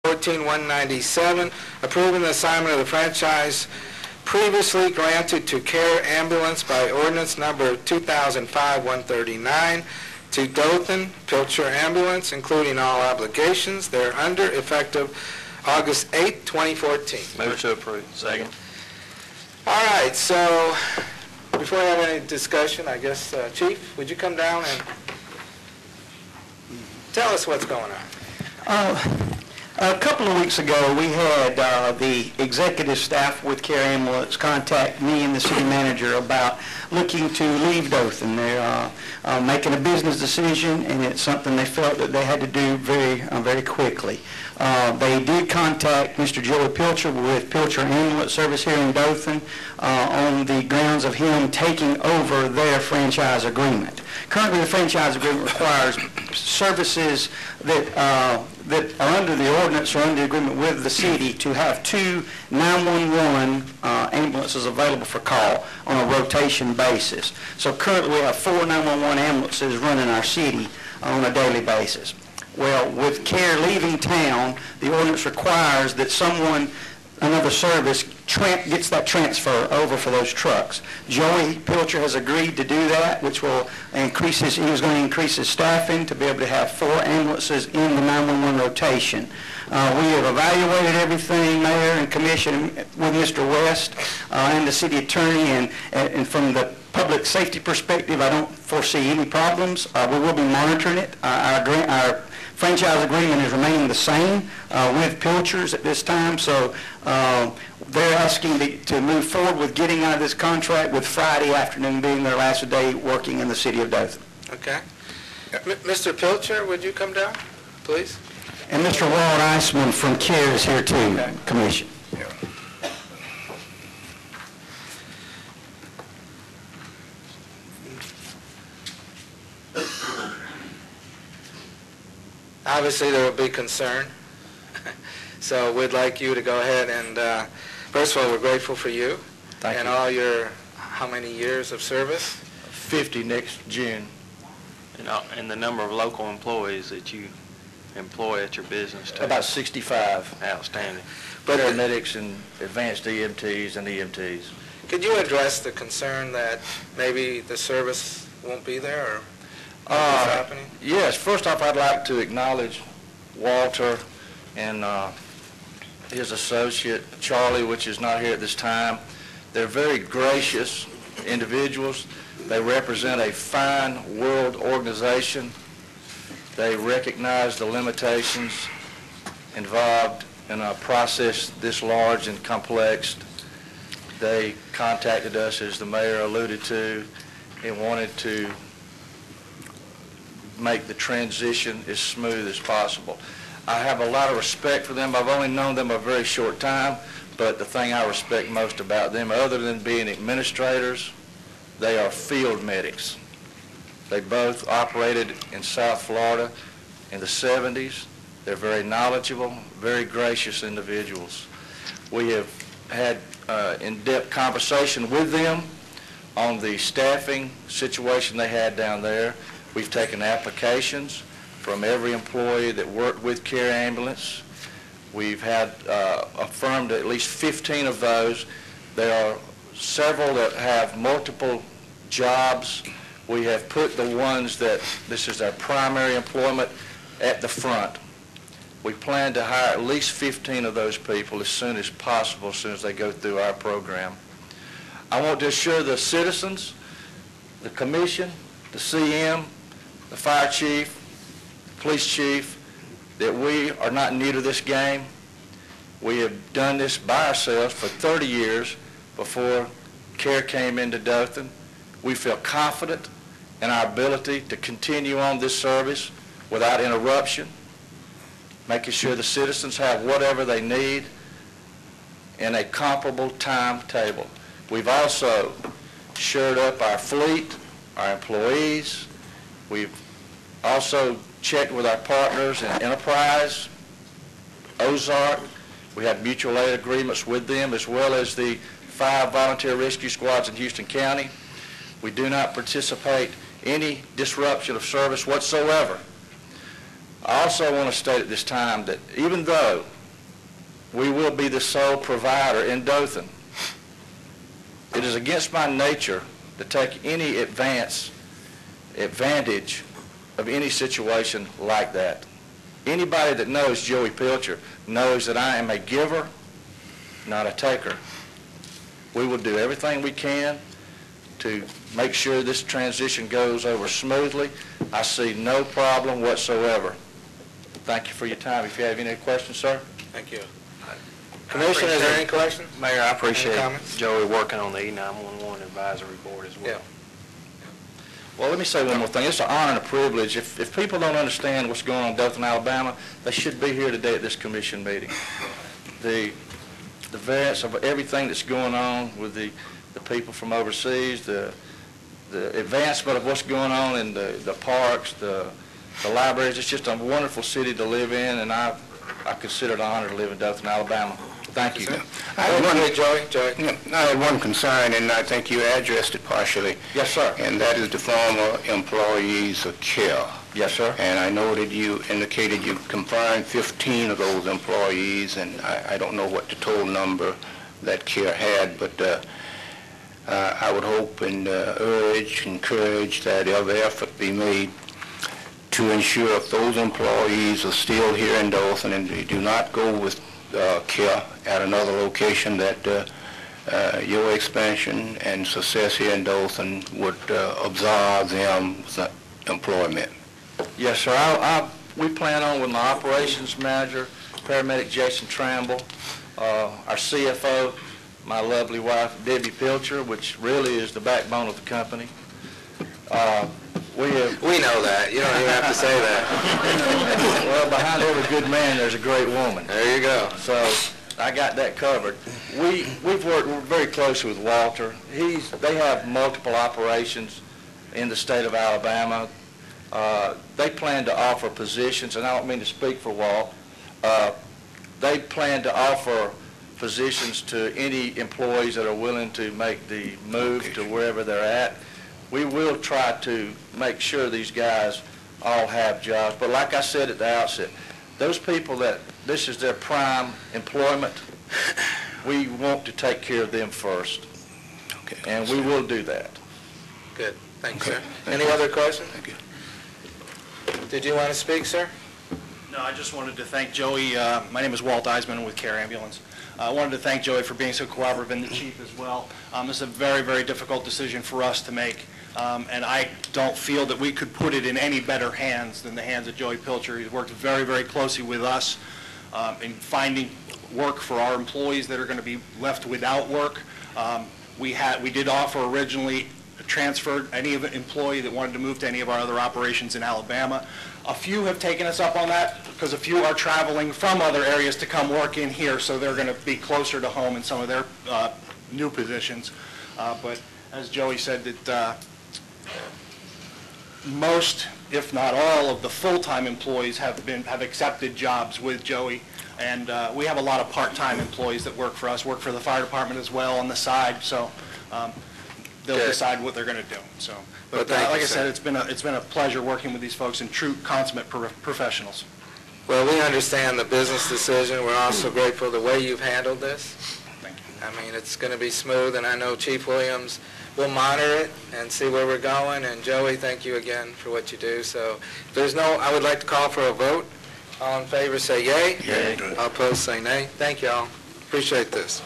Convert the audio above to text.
14-197, approving the assignment of the franchise previously granted to Care Ambulance by ordinance number 2005-139 to Dothan, Pilcher Ambulance, including all obligations thereunder, effective August 8, 2014. Move to approve. Second. All right, so before I have any discussion, I guess, Chief, would you come down and tell us what's going on? A couple of weeks ago, we had the executive staff with Care Ambulance contact me and the city manager about looking to leave Dothan. They're making a business decision, and it's something they felt that they had to do very quickly. They did contact Mr. Joey Pilcher with Pilcher Ambulance Service here in Dothan on the grounds of him taking over their franchise agreement. Currently, the franchise agreement requires services that are under the ordinance or under the agreement with the city to have 2 911 ambulances available for call on a rotation basis. So currently we have 4 911 ambulances running our city on a daily basis. Well, with Care leaving town, the ordinance requires that another service gets that transfer over for those trucks. Joey Pilcher has agreed to do that, which will increase he was going to increase his staffing to be able to have 4 ambulances in the 911 rotation. We have evaluated everything, Mayor and Commission, with Mr. West and the City Attorney, and from the public safety perspective, I don't foresee any problems. We will be monitoring it. Our franchise agreement is remaining the same with Pilchers at this time, so they're asking to move forward with getting out of this contract, with Friday afternoon being their last day working in the city of Dothan. Okay. Mr. Pilcher, would you come down, please? And Mr. Walt Eisman from Care is here too, okay. Commission. Yeah. Obviously, there will be concern. So we'd like you to go ahead and, first of all, we're grateful for you. Thank you. All your, how many years of service? 50 next June. And the number of local employees that you employ at your business too. About 65. Outstanding. Paramedics and advanced EMTs and EMTs. Could you address the concern that maybe the service won't be there, or what's happening? Yes. First off, I'd like to acknowledge Walter and his associate, Charlie, which is not here at this time. They're very gracious individuals. They represent a fine world organization. They recognize the limitations involved in a process this large and complex. They contacted us, as the mayor alluded to, and wanted to make the transition as smooth as possible. I have a lot of respect for them. I've only known them a very short time, but the thing I respect most about them, other than being administrators, they are field medics. They both operated in South Florida in the 70s. They're very knowledgeable, very gracious individuals. We have had in-depth conversation with them on the staffing situation they had down there. We've taken applications from every employee that worked with Care Ambulance. We've had affirmed at least 15 of those. There are several that have multiple jobs. We have put the ones that this is their primary employment at the front. We plan to hire at least 15 of those people as soon as possible, as soon as they go through our program. I want to assure the citizens, the commission, the CM, the fire chief, the police chief, that we are not new to this game. We have done this by ourselves for 30 years before Care came into Dothan. We feel confident in our ability to continue on this service without interruption, making sure the citizens have whatever they need in a comparable timetable. We've also shored up our fleet, our employees. We've also checked with our partners in Enterprise, Ozark. We have mutual aid agreements with them, as well as the 5 volunteer rescue squads in Houston County. We do not participate any disruption of service whatsoever. I also want to state at this time that even though we will be the sole provider in Dothan. It is against my nature to take any advantage of any situation like that. Anybody that knows Joey Pilcher knows that I am a giver, not a taker. We will do everything we can to make sure this transition goes over smoothly. I see no problem whatsoever. Thank you for your time. If you have any questions, sir? Thank you. Commissioner, is there any questions? Mayor, I appreciate Any comments? Joey working on the E911 advisory board as well. Yeah. Well, let me say one more thing. It's an honor and a privilege. If people don't understand what's going on in Dothan, Alabama, they should be here today at this commission meeting. The variance of everything that's going on with the people from overseas, the advancement of what's going on in the parks, the libraries. It's just a wonderful city to live in, and I consider it an honor to live in Dothan, Alabama. Thank you. I had one, Joey. I had one concern, and I think you addressed it partially, Yes, sir. and that is the former employees of CARE. Yes, sir. And I know that you indicated you confined 15 of those employees, and I don't know what the total number that CARE had, but I would hope and encourage that every effort be made to ensure if those employees are still here in Dothan and they do not go with CARE at another location, that your expansion and success here in Dothan would absolve them of employment. Yes, sir. We plan on with my operations manager, paramedic Jason Tramble, our CFO, my lovely wife, Debbie Pilcher, which really is the backbone of the company. We know that. You don't even have to say that. Well, behind every good man, there's a great woman. There you go. So I got that covered. We've worked very closely with Walter. They have multiple operations in the state of Alabama. They plan to offer positions, and I don't mean to speak for Walt. They plan to offer positions to any employees that are willing to make the move to wherever they're at. We will try to make sure these guys all have jobs. But like I said at the outset, those people that this is their prime employment, we want to take care of them first. Okay. And we will do that. Good. Thank you, Okay. sir. Thank Any you. other questions? Thank you. Did you want to speak, sir? No, I just wanted to thank Joey. My name is Walt Eisman with Care Ambulance. I wanted to thank Joey for being so cooperative, and the chief as well. This is a very, very difficult decision for us to make, and I don't feel that we could put it in any better hands than the hands of Joey Pilcher. He's worked very, very closely with us in finding work for our employees that are going to be left without work. We did offer originally transferred any of an employee that wanted to move to any of our other operations in Alabama. A few have taken us up on that because a few are traveling from other areas to come work in here, so they're going to be closer to home in some of their new positions. But as Joey said, that most, if not all, of the full-time employees have accepted jobs with Joey, and we have a lot of part-time employees that work for us, work for the fire department as well on the side. So. They'll decide what they're going to do. So, but like I said, it's been a pleasure working with these folks and true consummate professionals. Well, we understand the business decision. We're also grateful the way you've handled this. Thank you. I mean, it's going to be smooth, and I know Chief Williams will monitor it and see where we're going. And Joey, thank you again for what you do. So, if there's I would like to call for a vote. All in favor say yay. Yay. All opposed say nay. Thank you all. Appreciate this.